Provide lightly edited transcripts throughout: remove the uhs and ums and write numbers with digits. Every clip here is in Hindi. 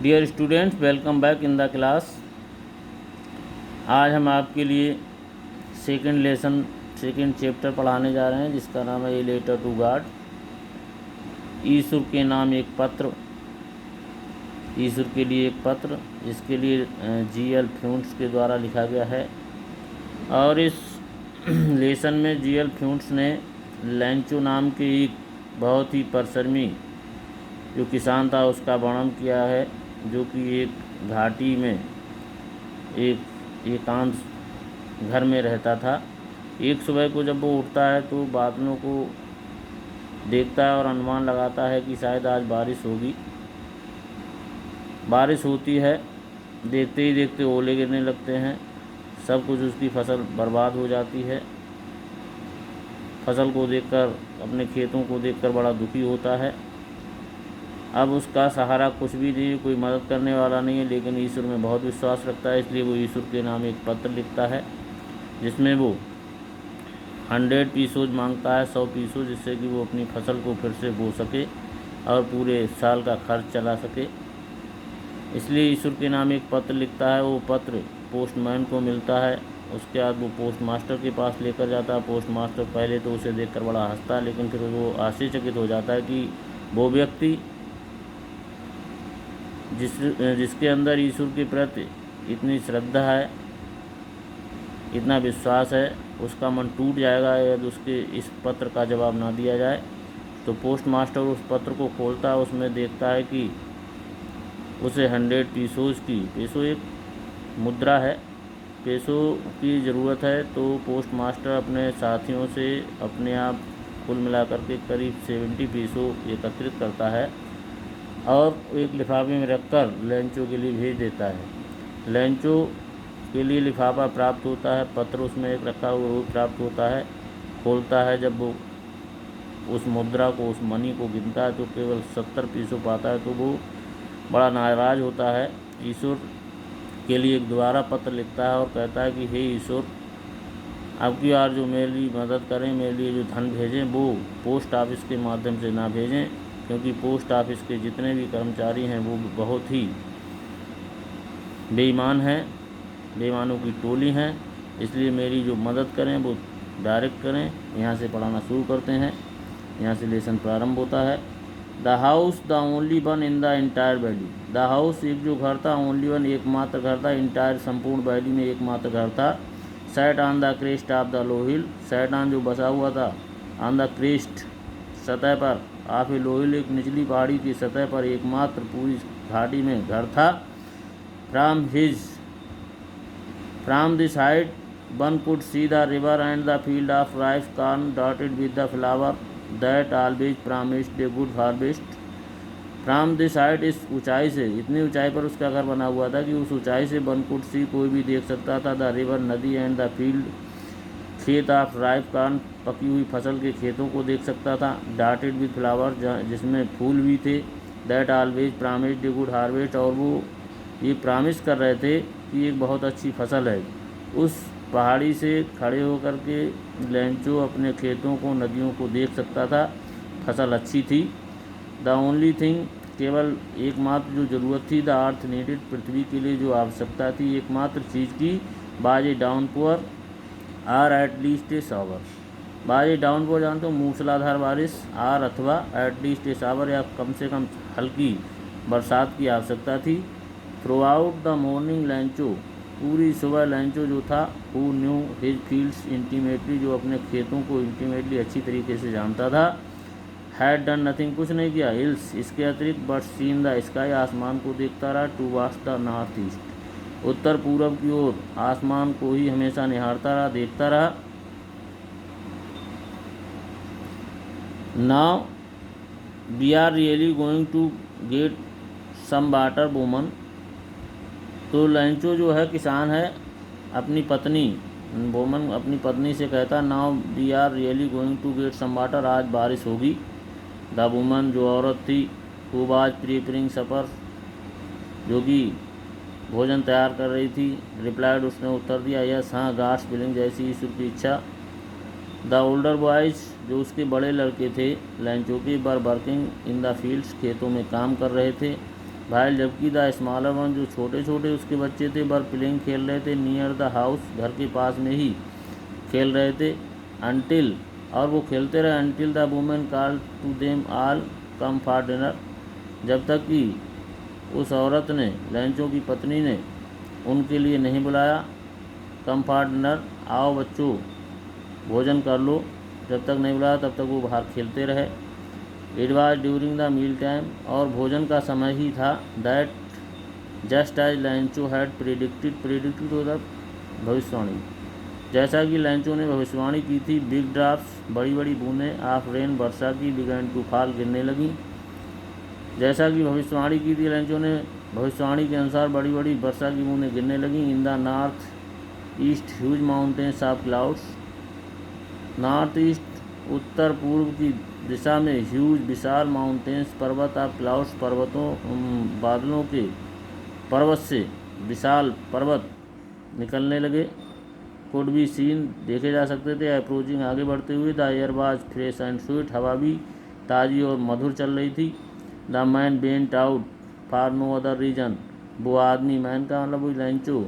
Dear students, welcome back in the class. आज हम आपके लिए सेकंड लेसन सेकंड चैप्टर पढ़ाने जा रहे हैं, जिसका नाम है ए लेटर टू गॉड। ईश्वर के नाम एक पत्र, ईश्वर के लिए एक पत्र, जिसके लिए जी.एल. फ्यूंट्स के द्वारा लिखा गया है। और इस लेसन में जी.एल. फ्यूंट्स ने लेंचो नाम के एक बहुत ही परिश्रमी जो किसान था उसका वर्णन किया है, जो कि एक घाटी में एक एकांत घर में रहता था। एक सुबह को जब वो उठता है तो बादलों को देखता है और अनुमान लगाता है कि शायद आज बारिश होगी। बारिश होती है, देखते ही देखते ओले गिरने लगते हैं, सब कुछ उसकी फसल बर्बाद हो जाती है। फसल को देखकर, अपने खेतों को देखकर बड़ा दुखी होता है। अब उसका सहारा कुछ भी नहीं, कोई मदद करने वाला नहीं है, लेकिन ईश्वर में बहुत विश्वास रखता है। इसलिए वो ईश्वर के नाम एक पत्र लिखता है, जिसमें वो 100 पीसोज मांगता है, 100 पीसोज, जिससे कि वो अपनी फसल को फिर से बो सके और पूरे साल का खर्च चला सके। इसलिए ईश्वर के नाम एक पत्र लिखता है। वो पत्र पोस्टमैन को मिलता है। उसके बाद वो पोस्ट मास्टर के पास लेकर जाता है। पोस्ट मास्टर पहले तो उसे देखकर बड़ा हंसता है, लेकिन फिर वो आश्चर्यचकित हो जाता है कि वो व्यक्ति जिसके अंदर ईश्वर के प्रति इतनी श्रद्धा है, इतना विश्वास है, उसका मन टूट जाएगा यदि उसके इस पत्र का जवाब ना दिया जाए। तो पोस्ट मास्टर उस पत्र को खोलता है, उसमें देखता है कि उसे 100 पीसोज की, पेसो एक मुद्रा है, पेसो की ज़रूरत है। तो पोस्ट मास्टर अपने साथियों से अपने आप कुल मिलाकर के करीब 70 पीसो एकत्रित करता है और एक लिफाफे में रखकर लेंचो के लिए भेज देता है। लेंचो के लिए लिफाफा प्राप्त होता है, पत्र उसमें एक रखा हुआ वो प्राप्त होता है। खोलता है, जब वो उस मुद्रा को, उस मनी को गिनता है तो केवल 70 पीसो पाता है। तो वो बड़ा नाराज़ होता है। ईश्वर के लिए एक दोबारा पत्र लिखता है और कहता है कि हे ईश्वर, आपकी बार जो मेरे लिए मदद करें, मेरे लिए जो धन भेजें, वो पोस्ट ऑफिस के माध्यम से ना भेजें, क्योंकि पोस्ट ऑफिस के जितने भी कर्मचारी हैं वो बहुत ही बेईमान हैं, बेईमानों की टोली हैं। इसलिए मेरी जो मदद करें वो डायरेक्ट करें। यहाँ से पढ़ाना शुरू करते हैं। यहाँ से लेसन प्रारंभ होता है। The house the only one in the entire valley. The house एक जो घर था, ओनली वन एकमात्र घर था, इंटायर संपूर्ण वैली में एकमात्र घर था। Set on the crest of the low hill. Set on जो बसा हुआ था, ऑन द क्रेस्ट सतह पर, ऑफ ए लो हिल एक निचली पहाड़ी की सतह पर एकमात्र पूरी घाटी में घर था। From this height one could see the river and the field of rice corn dotted with the flower that always promised a good harvest. From this height, इस ऊंचाई से, इतनी ऊंचाई पर उसका घर बना हुआ था कि उस ऊंचाई से वन कुड सी, कोई भी देख सकता था, द रिवर नदी, एंड द फील्ड खेत ऑफ राइस कॉर्न, पकी हुई फसल के खेतों को देख सकता था। डॉटेड विद फ्लावर, जिसमें फूल भी थे। That always promised a good harvest, और वो ये प्रॉमिस कर रहे थे कि एक बहुत अच्छी फसल है। उस पहाड़ी से खड़े होकर के लेंचो अपने खेतों को, नदियों को देख सकता था। फसल अच्छी थी। द ओनली थिंग, केवल एकमात्र जो ज़रूरत थी, द अर्थ नीडेड, पृथ्वी के लिए जो आवश्यकता थी एकमात्र चीज़ की, बाज a downpour or at least a shower. बाज ए डाउनपोर जानते हो, मूसलाधार बारिश, आर अथवा एट लीस्ट ए शावर, या कम से कम हल्की बरसात की आवश्यकता थी। Through out the morning Lencho, पूरी सुबह लेंचो जो था, who knew his fields intimately, जो अपने खेतों को इंटीमेटली अच्छी तरीके से जानता था, हैड डन नथिंग, कुछ नहीं किया, हिल्स, इसके अतिरिक्त, बट सीन द स्काई, आसमान को देखता रहा, towards the north east, उत्तर पूरब की ओर आसमान को ही हमेशा निहारता रहा, देखता रहा। Now we are really going to get some water woman. तो लेंचो जो है, किसान है, अपनी पत्नी वुमन, अपनी पत्नी से कहता, now we are really going to get some water, आज बारिश होगी। द वुमन, जो औरत थी, हु वाज प्रिपेयरिंग सपर, जो कि भोजन तैयार कर रही थी, रिप्लाइड, उसने उत्तर दिया, यस, हाँ, गॉड्स विलिंग, जैसी ईश्वर की इच्छा। द ओल्डर बॉयज़, जो उसके बड़े लड़के थे लेंचो के, were working in the fields, खेतों में काम कर रहे थे। भाई जबकि द स्मॉलर वन जो छोटे छोटे उसके बच्चे थे वर प्लेइंग खेल रहे थे नियर द हाउस घर के पास में ही खेल रहे थे अनटिल और वो खेलते रहे until the women call to them all come for dinner जब तक कि उस औरत ने लैंचो की पत्नी ने उनके लिए नहीं बुलाया कम फॉर डिनर आओ बच्चों भोजन कर लो जब तक नहीं बुलाया तब तक वो बाहर खेलते रहे। It was during the meal time और भोजन का समय ही था that just as Lencho had predicted होता भविष्यवाणी जैसा कि लैंचो ने भविष्यवाणी की थी बिग ड्रॉप्स बड़ी बड़ी बूंदें ऑफ रेन वर्षा की बिगैन टू फॉल गिरने लगी। जैसा कि भविष्यवाणी की थी लैंचो ने भविष्यवाणी के अनुसार बड़ी बड़ी वर्षा की बूंदें गिरने लगी। In the north east huge mountains of clouds north east उत्तर पूर्व की दिशा में ह्यूज विशाल माउंटेन्स पर्वत ऑफ क्लाउड्स पर्वतों बादलों के पर्वत से विशाल पर्वत निकलने लगे कुड बी सीन देखे जा सकते थे अप्रोचिंग आगे बढ़ते हुए the air was fresh and sweet हवा भी ताज़ी और मधुर चल रही थी। The man bent out for no other reason वो आदमी मैन का मतलब वो Lencho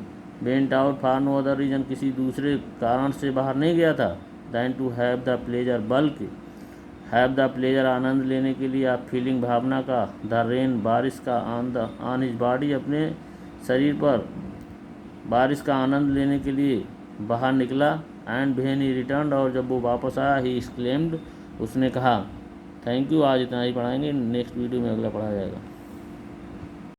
bent out for no other reason किसी दूसरे कारण से बाहर नहीं गया था than to have the pleasure बल्कि हैव द प्लेजर आनंद लेने के लिए आप फीलिंग भावना का द रेन बारिश का ऑन हिज बॉडी अपने शरीर पर बारिश का आनंद लेने के लिए बाहर निकला एंड व्हेन ही रिटर्न और जब वो वापस आया ही एक्सक्लेम्ड उसने कहा थैंक यू। आज इतना ही पढ़ाएंगे नेक्स्ट वीडियो में अगला पढ़ाया जाएगा।